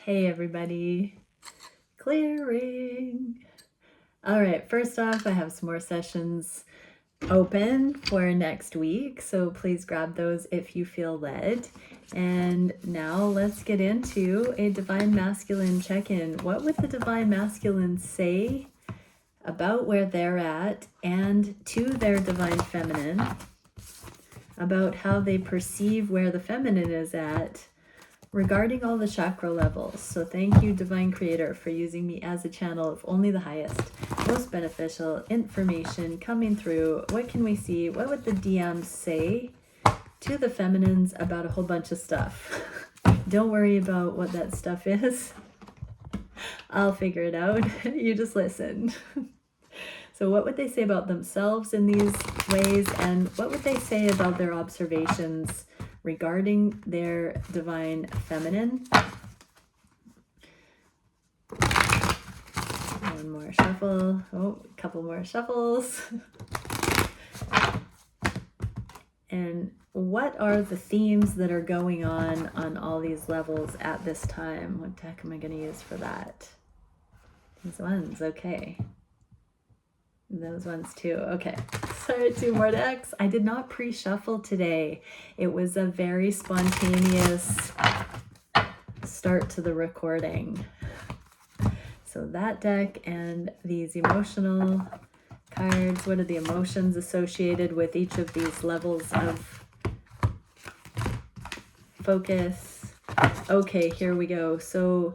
Hey everybody, clearing. All right, first off, I have some more sessions open for next week, so please grab those if you feel led. And now let's get into a Divine Masculine check-in. What would the Divine Masculine say about where they're at and to their Divine Feminine, about how they perceive where the feminine is at regarding all the chakra levels? So thank you, Divine Creator, for using me as a channel of only the highest, most beneficial information coming through. What can we see? What would the DMs say to the feminines about a whole bunch of stuff? Don't worry about what that stuff is. I'll figure it out. You just listen. So what would they say about themselves in these ways? And what would they say about their observations regarding their Divine Feminine? One more shuffle. Oh, a couple more shuffles. And what are the themes that are going on all these levels at this time? What deck am I going to use for that? These ones, okay. Those ones too. Okay, sorry, 2 more decks. I did not pre-shuffle today. It was a very spontaneous start to the recording. So that deck and these emotional cards. What are the emotions associated with each of these levels of focus? Okay, here we go. So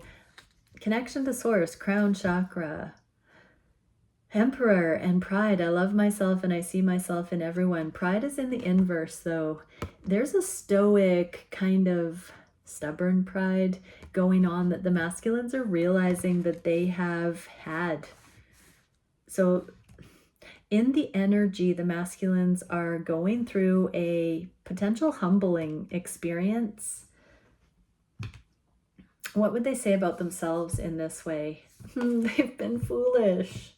connection to source, crown chakra. Emperor and pride. I love myself and I see myself in everyone. Pride is in the inverse though. There's a stoic kind of stubborn pride going on that the masculines are realizing that they have had. So in the energy, the masculines are going through a potential humbling experience. What would they say about themselves in this way? They've been foolish.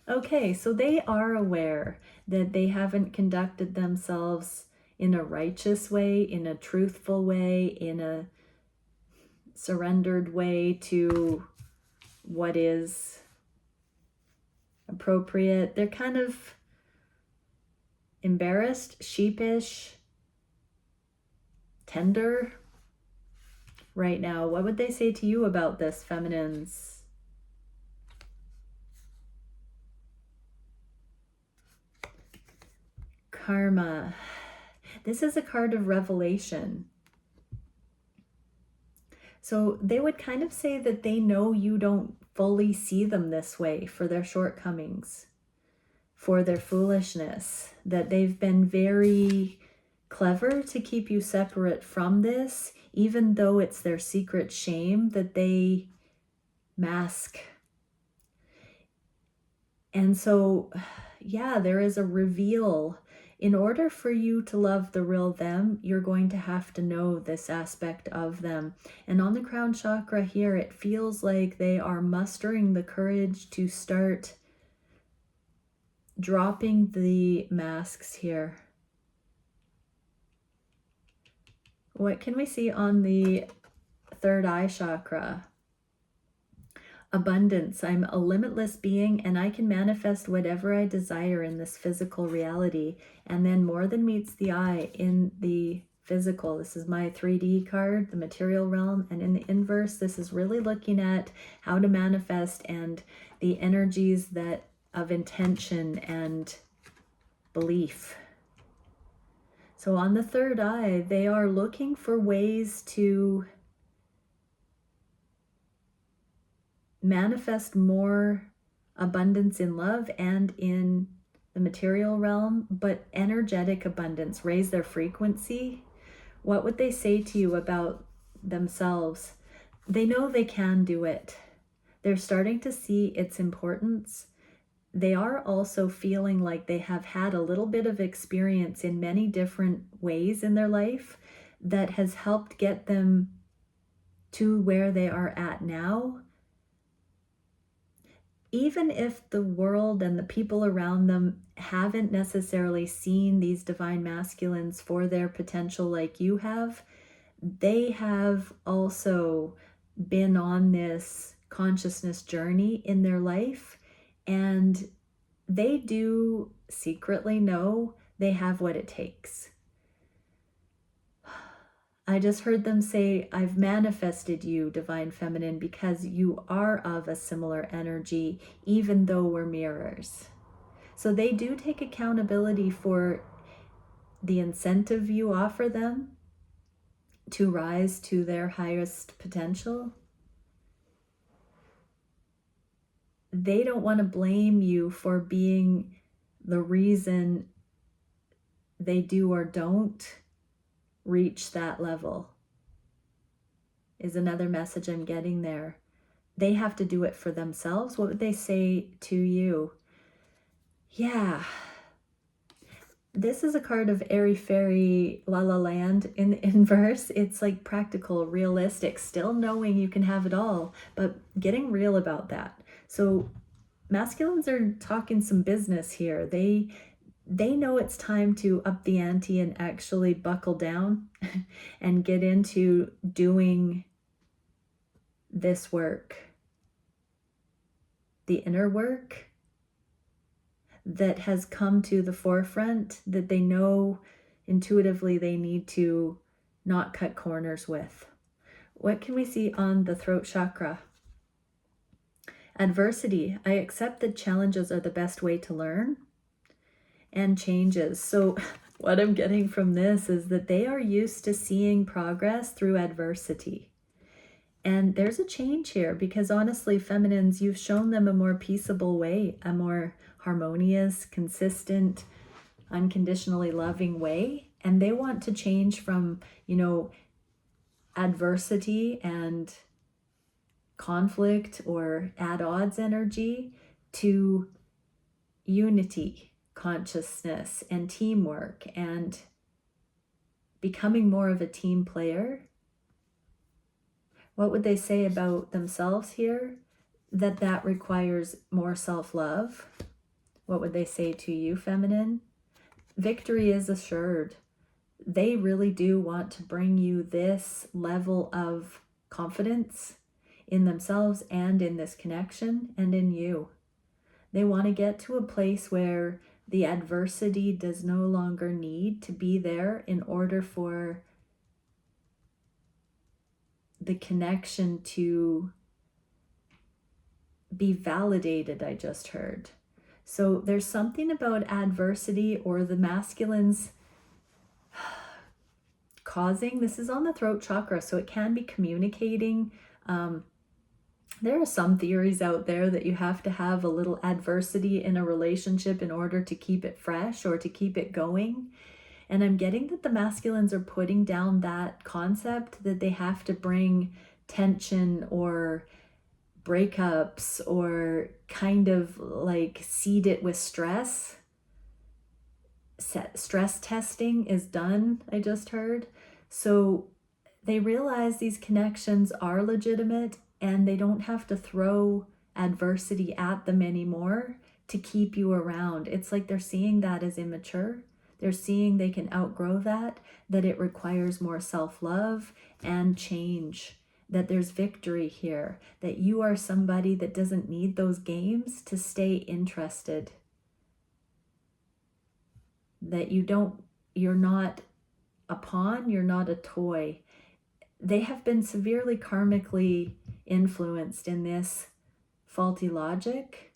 Okay, so they are aware that they haven't conducted themselves in a righteous way, in a truthful way, in a surrendered way to what is appropriate. They're kind of embarrassed, sheepish, tender right now. What would they say to you about this, feminines? Karma. This is a card of revelation. So they would kind of say that they know you don't fully see them this way for their shortcomings, for their foolishness, that they've been very clever to keep you separate from this, even though it's their secret shame that they mask. And so, yeah, there is a reveal. In order for you to love the real them, you're going to have to know this aspect of them. And on the crown chakra here, it feels like they are mustering the courage to start dropping the masks here. What can we see on the third eye chakra? Abundance. I'm a limitless being and I can manifest whatever I desire in this physical reality. And then more than meets the eye in the physical. This is my 3D card, the material realm. And in the inverse, this is really looking at how to manifest and the energies that of intention and belief. So on the third eye, they are looking for ways to manifest more abundance in love and in the material realm, but energetic abundance, raise their frequency. What would they say to you about themselves? They know they can do it. They're starting to see its importance. They are also feeling like they have had a little bit of experience in many different ways in their life that has helped get them to where they are at now. Even if the world and the people around them haven't necessarily seen these divine masculines for their potential like you have, they have also been on this consciousness journey in their life, and they do secretly know they have what it takes. I just heard them say, I've manifested you, Divine Feminine, because you are of a similar energy, even though we're mirrors. So they do take accountability for the incentive you offer them to rise to their highest potential. They don't want to blame you for being the reason they do or don't reach that level, is another message I'm getting there. They have to do it for themselves. What would they say to you? Yeah, this is a card of airy fairy la la land in the inverse. It's like practical, realistic, still knowing you can have it all, but getting real about that. So masculines are talking some business here. They know it's time to up the ante and actually buckle down and get into doing this work, the inner work that has come to the forefront, that they know intuitively they need to not cut corners with. What can we see on the throat chakra? Adversity. I accept that challenges are the best way to learn, and changes. So what I'm getting from this is that they are used to seeing progress through adversity. And there's a change here, because honestly, feminines, you've shown them a more peaceable way, a more harmonious, consistent, unconditionally loving way. And they want to change from, adversity and conflict or at odds energy to unity, consciousness, and teamwork, and becoming more of a team player. What would they say about themselves here? That requires more self-love. What would they say to you, feminine? Victory is assured. They really do want to bring you this level of confidence in themselves and in this connection and in you. They want to get to a place where the adversity does no longer need to be there in order for the connection to be validated, I just heard. So there's something about adversity or the masculines causing, this is on the throat chakra, so it can be communicating. There are some theories out there that you have to have a little adversity in a relationship in order to keep it fresh or to keep it going. And I'm getting that the masculines are putting down that concept that they have to bring tension or breakups or kind of like seed it with stress. Stress testing is done, I just heard. So they realize these connections are legitimate and they don't have to throw adversity at them anymore to keep you around. It's like they're seeing that as immature. They're seeing they can outgrow that it requires more self-love and change, that there's victory here, that you are somebody that doesn't need those games to stay interested, that you're not a pawn, you're not a toy. They have been severely karmically influenced in this faulty logic.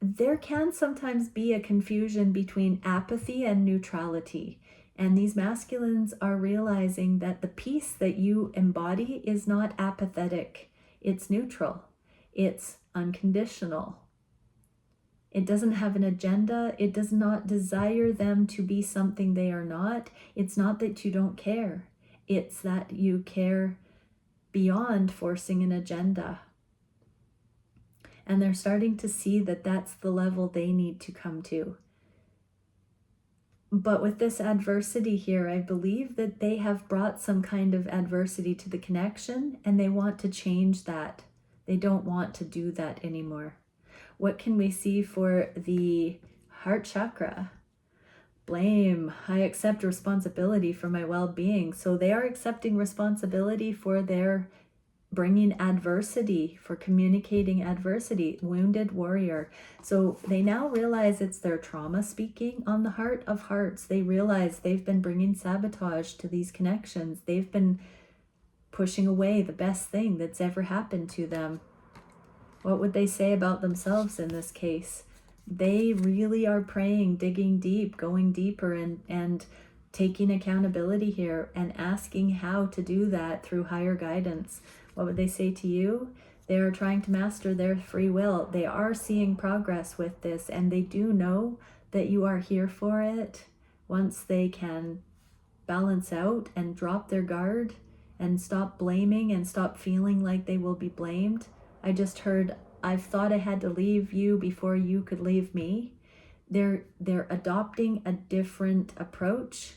There can sometimes be a confusion between apathy and neutrality. And these masculines are realizing that the peace that you embody is not apathetic. It's neutral. It's unconditional. It doesn't have an agenda. It does not desire them to be something they are not. It's not that you don't care. It's that you care beyond forcing an agenda. And they're starting to see that that's the level they need to come to. But with this adversity here, I believe that they have brought some kind of adversity to the connection and they want to change that. They don't want to do that anymore. What can we see for the heart chakra? Blame. I accept responsibility for my well-being. So they are accepting responsibility for their bringing adversity, for communicating adversity. Wounded warrior. So they now realize it's their trauma speaking on the heart of hearts. They realize they've been bringing sabotage to these connections. They've been pushing away the best thing that's ever happened to them. What would they say about themselves in this case? They really are praying, digging deep, going deeper, and taking accountability here and asking how to do that through higher guidance. What would they say to you? They are trying to master their free will. They are seeing progress with this, and they do know that you are here for it once they can balance out and drop their guard and stop blaming and stop feeling like they will be blamed. I just heard, I've thought I had to leave you before you could leave me. They're adopting a different approach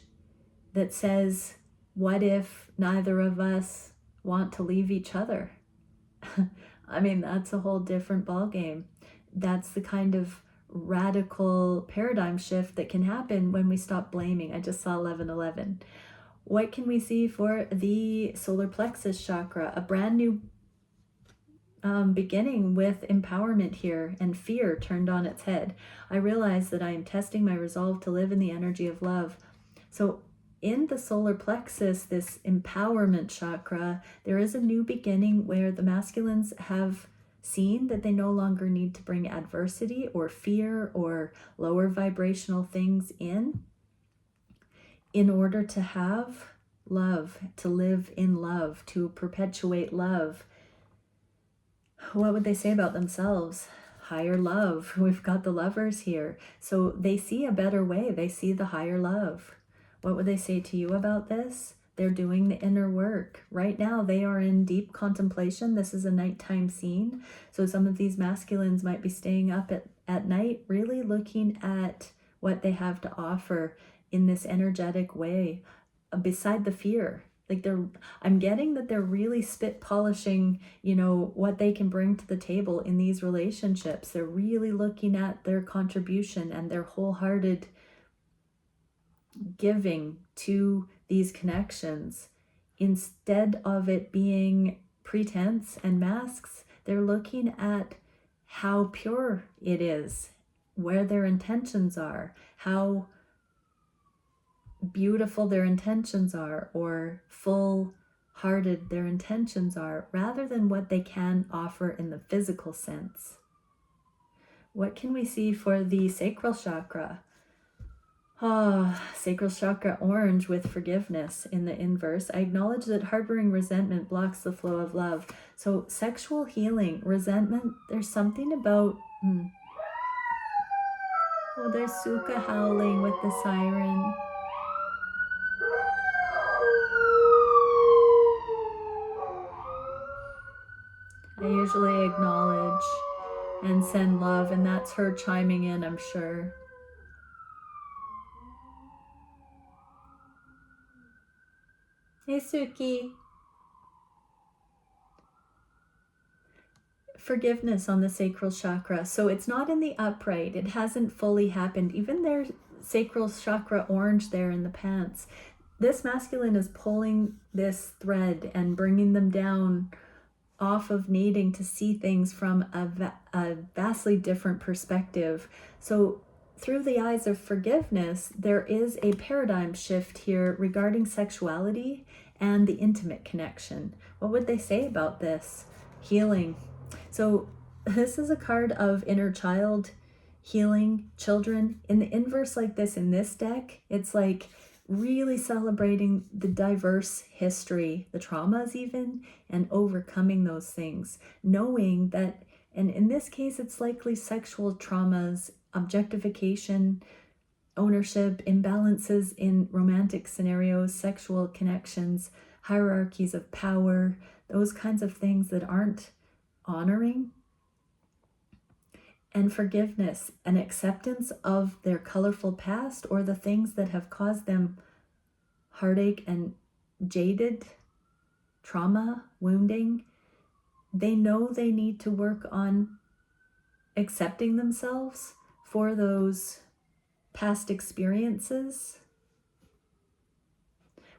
that says, what if neither of us want to leave each other? I mean, that's a whole different ballgame. That's the kind of radical paradigm shift that can happen when we stop blaming. I just saw 1111. What can we see for the solar plexus chakra? A brand new beginning with empowerment here, and fear turned on its head. I realize that I am testing my resolve to live in the energy of love. So in the solar plexus, this empowerment chakra, there is a new beginning where the masculines have seen that they no longer need to bring adversity or fear or lower vibrational things in order to have love, to live in love, to perpetuate love. What would they say about themselves? Higher love. We've got the lovers here. So they see a better way. They see the higher love. What would they say to you about this? They're doing the inner work. Right now, they are in deep contemplation. This is a nighttime scene. So some of these masculines might be staying up at night, really looking at what they have to offer in this energetic way, beside the fear. Like I'm getting that they're really spit polishing, what they can bring to the table in these relationships. They're really looking at their contribution and their wholehearted giving to these connections. Instead of it being pretense and masks, they're looking at how pure it is, where their intentions are, how beautiful their intentions are, or full-hearted their intentions are, rather than what they can offer in the physical sense. What can we see for the sacral chakra? Sacral chakra orange with forgiveness in the inverse. I acknowledge that harboring resentment blocks the flow of love. So sexual healing, resentment, there's something about... Oh, there's Suka howling with the siren. I usually acknowledge and send love, and that's her chiming in, I'm sure. Hey, Suki. Forgiveness on the sacral chakra. So it's not in the upright. It hasn't fully happened. Even their sacral chakra orange there in the pants. This masculine is pulling this thread and bringing them down off of needing to see things from a vastly different perspective. So through the eyes of forgiveness, there is a paradigm shift here regarding sexuality and the intimate connection. What would they say about this? Healing. So this is a card of inner child, healing, children. In the inverse like this in this deck, it's like really celebrating the diverse history, the traumas even, and overcoming those things. Knowing that, and in this case, it's likely sexual traumas, objectification, ownership, imbalances in romantic scenarios, sexual connections, hierarchies of power, those kinds of things that aren't honoring. And forgiveness, an acceptance of their colorful past or the things that have caused them heartache and jaded trauma, wounding. They know they need to work on accepting themselves for those past experiences.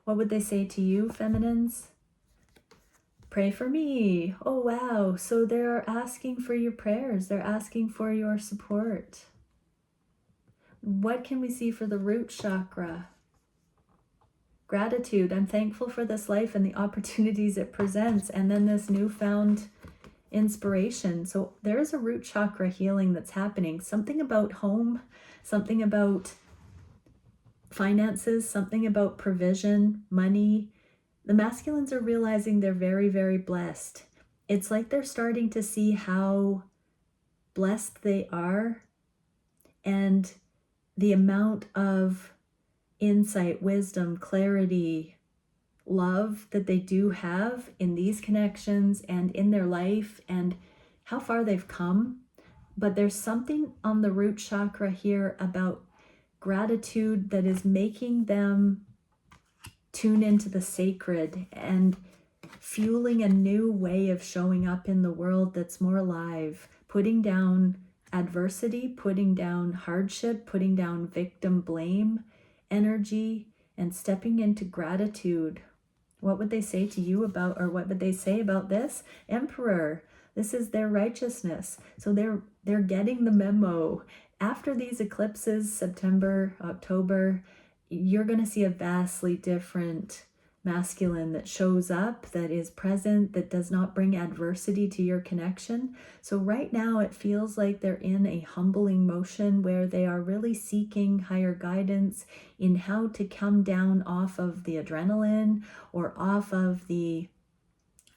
What would they say to you, feminines? Pray for me. Oh, wow. So they're asking for your prayers. They're asking for your support. What can we see for the root chakra? Gratitude. I'm thankful for this life and the opportunities it presents. And then this newfound inspiration. So there's a root chakra healing that's happening. Something about home, something about finances, something about provision, money. The masculines are realizing they're very, very blessed. It's like they're starting to see how blessed they are and the amount of insight, wisdom, clarity, love that they do have in these connections and in their life and how far they've come. But there's something on the root chakra here about gratitude that is making them tune into the sacred and fueling a new way of showing up in the world that's more alive, putting down adversity, putting down hardship, putting down victim blame energy, and stepping into gratitude. What would they say to you about, or what would they say about this? Emperor. This is their righteousness. So they're getting the memo. After these eclipses, September, October, you're going to see a vastly different masculine that shows up, that is present, that does not bring adversity to your connection. So right now it feels like they're in a humbling motion where they are really seeking higher guidance in how to come down off of the adrenaline or off of the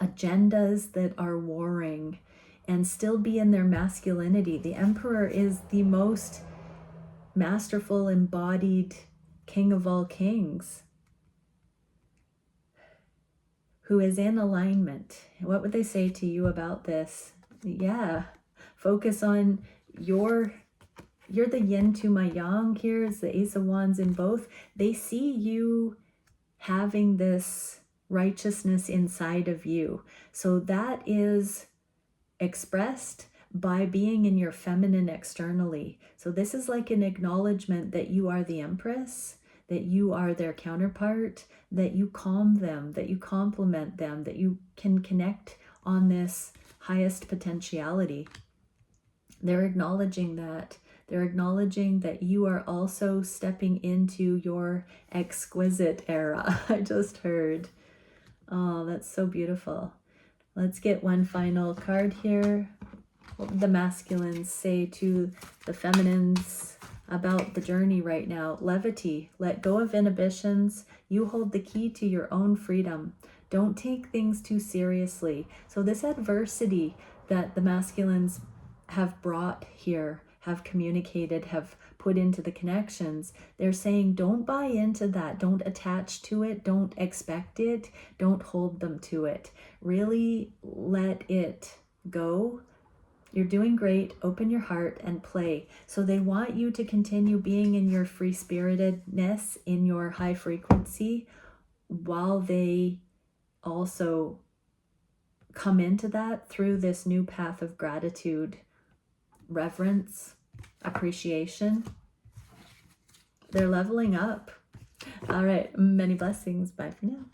agendas that are warring and still be in their masculinity. The Emperor is the most masterful, embodied king of all kings who is in alignment. What would they say to you about this? Yeah, focus on you're the yin to my yang. Here's the Ace of Wands in both. They see you having this righteousness inside of you. So that is expressed by being in your feminine externally. So this is like an acknowledgement that you are the Empress, that you are their counterpart, that you calm them, that you complement them, that you can connect on this highest potentiality. They're acknowledging that. They're acknowledging that you are also stepping into your exquisite era. I just heard. Oh, that's so beautiful. Let's get one final card here. What would the masculines say to the feminines about the journey right now? Levity. Let go of inhibitions. You hold the key to your own freedom. Don't take things too seriously. So this adversity that the masculines have brought here, have communicated, have put into the connections, they're saying don't buy into that, don't attach to it, don't expect it, don't hold them to it. Really let it go. You're doing great. Open your heart and play. So they want you to continue being in your free-spiritedness, in your high frequency, while they also come into that through this new path of gratitude, reverence, appreciation. They're leveling up. All right. Many blessings. Bye for now.